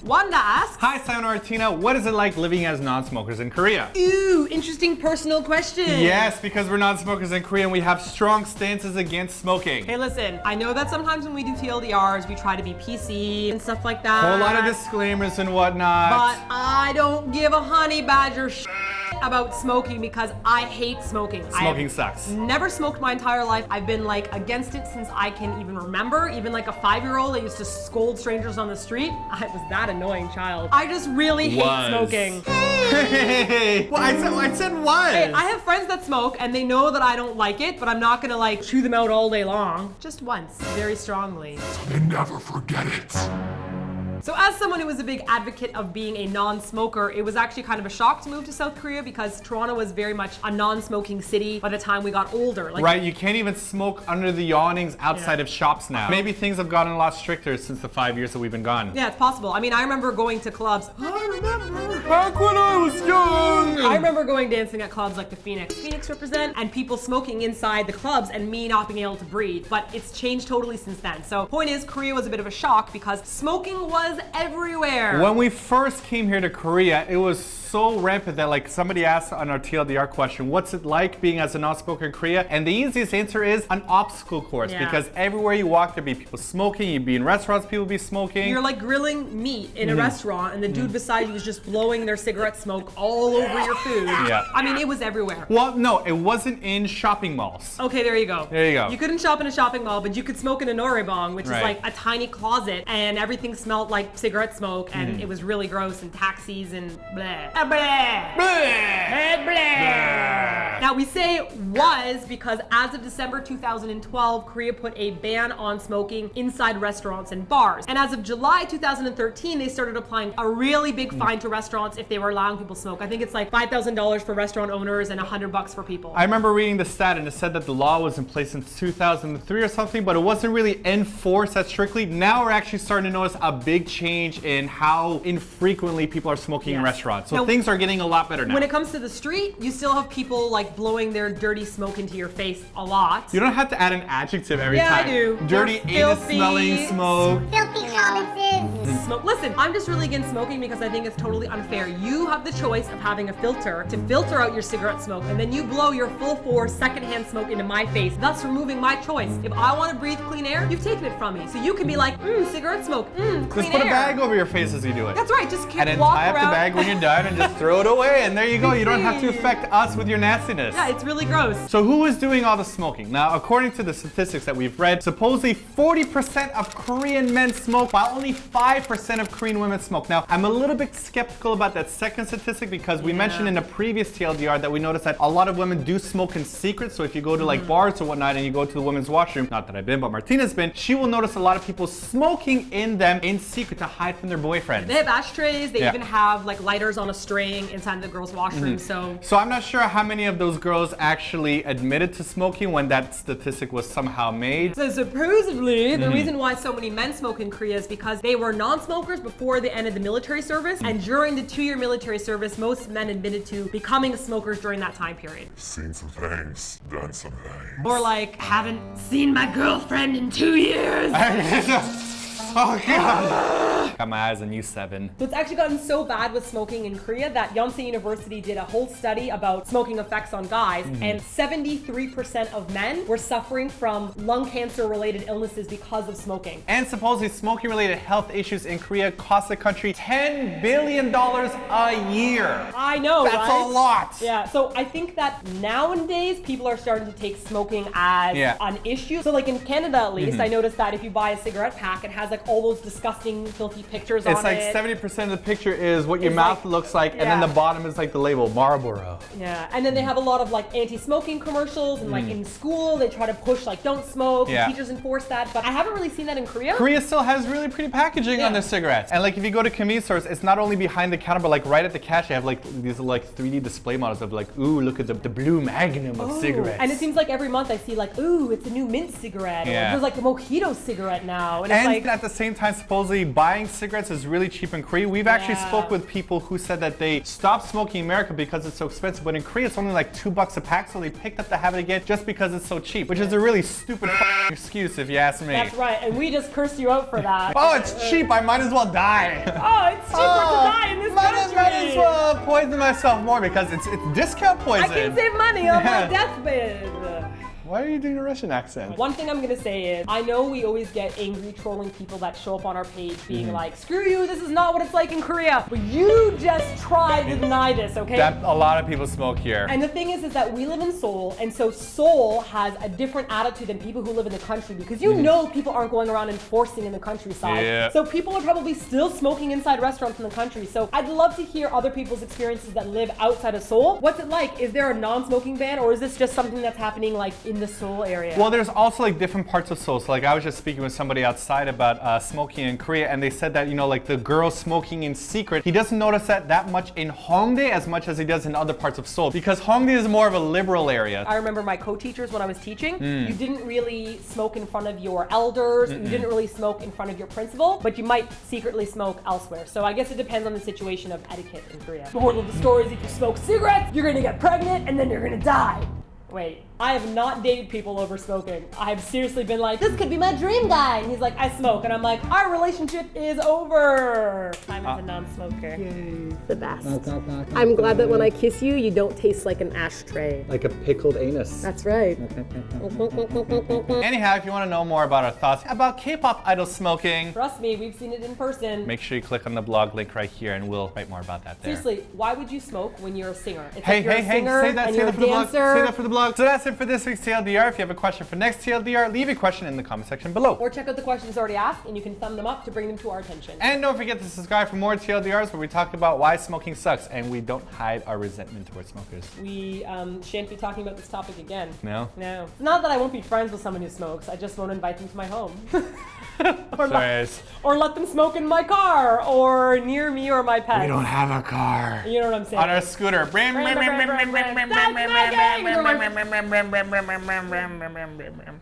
Wanda asks, hi, Sayonara Tina. What is it like living as non-smokers in Korea? ooh, interesting personal question. Yes, because we're non-smokers in Korea and we have strong stances against smoking. Hey, listen, I know that sometimes when we do TLDRs, we try to be PC and stuff like that. Whole lot of disclaimers and whatnot. But I don't give a honey badger about smoking because I hate smoking. Smoking sucks. Never smoked my entire life. I've been like against it since I can even remember. Even like a 5-year-old, I used to scold strangers on the street. I was that annoying child. I just really hate smoking. Hey, well, I said was. Hey, I have friends that smoke and they know that I don't like it, but I'm not gonna like chew them out all day long. Just once, very strongly. So they never forget it. So as someone who was a big advocate of being a non-smoker, it was actually kind of a shock to move to South Korea because Toronto was very much a non-smoking city by the time we got older. Like, right, you can't even smoke under the awnings outside of shops now. Maybe things have gotten a lot stricter since the 5 years that we've been gone. Yeah, it's possible. I mean, I remember going to clubs. I remember back when I was young. I remember going dancing at clubs like the Phoenix represent, and people smoking inside the clubs and me not being able to breathe. But it's changed totally since then. So point is, Korea was a bit of a shock because smoking was everywhere. When we first came here to Korea, it was so rampant that like somebody asked on our TLDR question, what's it like being as a non-smoker in Korea? And the easiest answer is an obstacle course because everywhere you walk there'd be people smoking, you'd be in restaurants, people be smoking. You're like grilling meat in a restaurant and the dude beside you was just blowing their cigarette smoke all over your food. Yeah. I mean, it was everywhere. Well, no, it wasn't in shopping malls. Okay, there you go. There you go. You couldn't shop in a shopping mall, but you could smoke in a norebang, which is like a tiny closet, and everything smelled like cigarette smoke, and it was really gross, and taxis and bleh. Bleh. Bleh. Bleh. Now we say was because as of December 2012, Korea put a ban on smoking inside restaurants and bars. And as of July 2013, they started applying a really big fine to restaurants if they were allowing people to smoke. I think it's like $5,000 for restaurant owners and $100 for people. I remember reading the stat and it said that the law was in place since 2003 or something, but it wasn't really enforced that strictly. Now we're actually starting to notice a big change in how infrequently people are smoking in restaurants. So now, things are getting a lot better now. When it comes to the street, you still have people like blowing their dirty smoke into your face a lot. You don't have to add an adjective every time. Yeah, I do. Dirty, anus-smelling smoke. Filthy comments. Smoke. Listen, I'm just really against smoking because I think it's totally unfair. You have the choice of having a filter to filter out your cigarette smoke, and then you blow your full force secondhand smoke into my face, thus removing my choice. If I want to breathe clean air, you've taken it from me. So you can be like, cigarette smoke, clean air. Just put a bag over your face as you do it. That's right, just and then walk tie up around. the bag when you're done and just throw it away, and there you go. You don't have to affect us with your nastiness. Yeah, it's really gross. So who is doing all the smoking? Now, according to the statistics that we've read, supposedly 40% of Korean men smoke, while only 5% of Korean women smoke. Now, I'm a little bit skeptical about that second statistic because we mentioned in a previous TLDR that we noticed that a lot of women do smoke in secret. So if you go to like bars or whatnot and you go to the women's washroom, not that I've been, but Martina's been, she will notice a lot of people smoking in them in secret to hide from their boyfriends. They have ashtrays, they even have like lighters on a string inside the girls' washroom, so I'm not sure how many of those girls actually admitted to smoking when that statistic was somehow made. So supposedly, the reason why so many men smoke in Korea is because they were non-smokers before they ended the military service, and during the 2-year military service, most men admitted to becoming smokers during that time period. Seen some things, done some things. Or like, haven't seen my girlfriend in 2 years. Oh God! Got my eyes on you, 7. So it's actually gotten so bad with smoking in Korea that Yonsei University did a whole study about smoking effects on guys, and 73% of men were suffering from lung cancer-related illnesses because of smoking. And supposedly smoking-related health issues in Korea cost the country $10 billion a year. I know, That's right? a lot. Yeah, so I think that nowadays people are starting to take smoking as an issue. So like in Canada at least, I noticed that if you buy a cigarette pack, it has like all those disgusting, filthy pictures on it. It's like 70% of the picture is what your mouth looks like, and then the bottom is like the label, Marlboro. Yeah, and then they have a lot of like anti-smoking commercials, and like in school, they try to push like don't smoke, and teachers enforce that, but I haven't really seen that in Korea. Korea still has really pretty packaging on their cigarettes. And like if you go to convenience stores, it's not only behind the counter, but like right at the cash, they have like these like 3D display models of like, ooh, look at the blue magnum of cigarettes. And it seems like every month I see like, ooh, it's a new mint cigarette, or there's like a mojito cigarette now. And it's like, at the same time, supposedly buying cigarettes is really cheap in Korea. We've actually spoke with people who said that they stopped smoking in America because it's so expensive, but in Korea it's only like $2 a pack, so they picked up the habit again just because it's so cheap, which is a really stupid excuse if you ask me. That's right, and we just cursed you out for that. Oh, it's cheap. I might as well die. Oh, it's cheaper to die in this country. Might as well poison myself more because it's discount poison. I can save money on my deathbed. Why are you doing a Russian accent? One thing I'm gonna say is, I know we always get angry trolling people that show up on our page being like, screw you, this is not what it's like in Korea. But you just tried to deny this, okay? That a lot of people smoke here. And the thing is that we live in Seoul, and so Seoul has a different attitude than people who live in the country, because you know people aren't going around enforcing in the countryside. Yeah. So people are probably still smoking inside restaurants in the country. So I'd love to hear other people's experiences that live outside of Seoul. What's it like? Is there a non-smoking ban, or is this just something that's happening like in the Seoul area? Well, there's also like different parts of Seoul. So like I was just speaking with somebody outside about smoking in Korea, and they said that, you know, like the girl smoking in secret, he doesn't notice that much in Hongdae as much as he does in other parts of Seoul, because Hongdae is more of a liberal area. I remember my co-teachers when I was teaching, you didn't really smoke in front of your elders, you didn't really smoke in front of your principal, but you might secretly smoke elsewhere. So I guess it depends on the situation of etiquette in Korea. The moral of the story is, if you smoke cigarettes, you're gonna get pregnant and then you're gonna die. Wait, I have not dated people over smoking. I have seriously been like, this could be my dream guy. And he's like, I smoke. And I'm like, our relationship is over. I'm a non-smoker. Yay. The best. I'm glad that when I kiss you, you don't taste like an ashtray. Like a pickled anus. That's right. Anyhow, if you want to know more about our thoughts about K-pop idol smoking, Trust me, we've seen it in person. make sure you click on the blog link right here and we'll write more about that there. Seriously, why would you smoke when you're a singer? It's Hey, like you're hey, a hey, singer say that, and say you're that a for the blog. dancer. Say that for the blog. So that's it for this week's TLDR. If you have a question for next TLDR, leave a question in the comment section below. Or check out the questions already asked, and you can thumb them up to bring them to our attention. And don't forget to subscribe for more TLDRs where we talk about why smoking sucks and we don't hide our resentment towards smokers. We shan't be talking about this topic again. No? No. It's not that I won't be friends with someone who smokes. I just won't invite them to my home. or let them smoke in my car, or near me or my pets. We don't have a car. You know what I'm saying? On our scooter. That's smoking!